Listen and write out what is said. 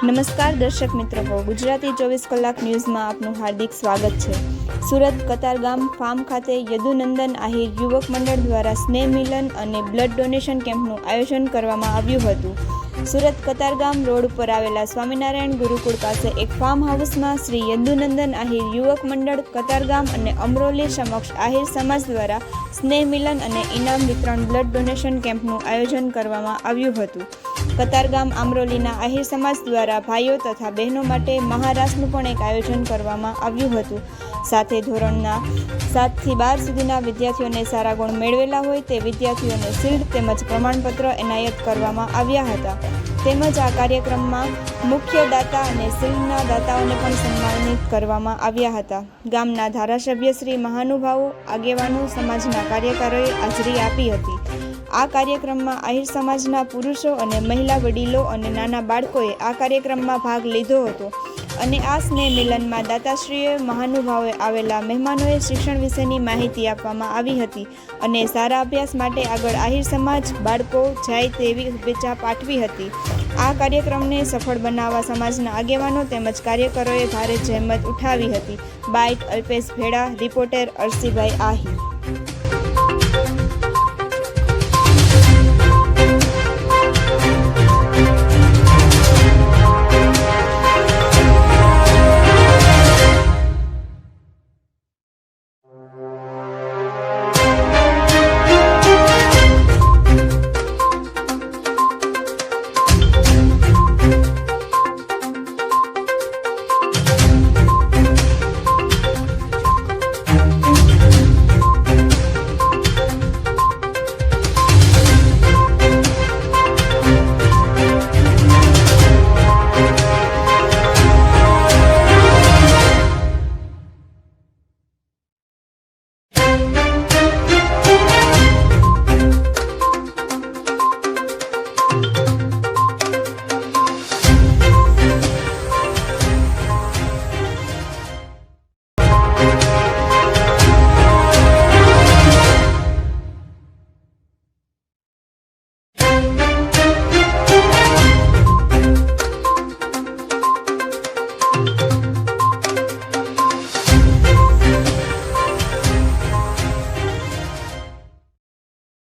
નમસ્કાર દર્શક મિત્રો, ગુજરાતી 24 કલાક ન્યૂઝમાં આપનું હાર્દિક સ્વાગત છે। સુરત કતારગામ ફાર્મ ખાતે યદુનંદન આહિર યુવક મંડળ દ્વારા સ્નેહ મિલન અને બ્લડ ડોનેશન કેમ્પનું આયોજન કરવામાં આવ્યું હતું। સુરત કતારગામ રોડ ઉપર આવેલા સ્વામિનારાયણ ગુરુકુળ પાસે એક ફાર્મ હાઉસમાં શ્રી યદુનંદન આહિર યુવક મંડળ કતારગામ અને અમરોલી સમક્ષ આહિર સમાજ દ્વારા સ્નેહ મિલન અને ઇનામ વિતરણ બ્લડ ડોનેશન કેમ્પનું આયોજન કરવામાં આવ્યું હતું। કતારગામ અમરોલીના આહિર સમાજ દ્વારા ભાઈઓ તથા બહેનો માટે મહારાસનું પણ એક આયોજન કરવામાં આવ્યું હતું। સાથે ધોરણના 7 થી 12 સુધીના વિદ્યાર્થીઓને સારા ગુણ મેળવેલા હોય તે વિદ્યાર્થીઓને શિલ્ડ તેમજ પ્રમાણપત્ર એનાયત કરવામાં આવ્યા હતા। તેમજ આ કાર્યક્રમમાં મુખ્ય દાતા અને શિલ્ડના દાતાઓને પણ સન્માનિત કરવામાં આવ્યા હતા। ગામના ધારાસભ્ય શ્રી મહાનુભાવો, આગેવાનો, સમાજના કાર્યકરોએ હાજરી આપી હતી। આ કાર્યક્રમમાં આહિર સમાજના પુરુષો અને મહિલા, વડીલો અને નાના બાળકોએ આ કાર્યક્રમમાં ભાગ લીધો હતો અને આ સ્નેહ મિલનમાં દાતાશ્રીઓ, મહાનુભાવોએ આવેલા મહેમાનોએ શિક્ષણ વિશેની માહિતી આપવામાં આવી હતી અને સારા અભ્યાસ માટે આગળ આહિર સમાજ બાળકો જાય તેવી શુભેચ્છા પાઠવી હતી। આ કાર્યક્રમને સફળ બનાવવા સમાજના આગેવાનો તેમજ કાર્યકરોએ ભારે જહેમત ઉઠાવી હતી। Byte Alpesh Bheda, reporter Arsibhai Ahir.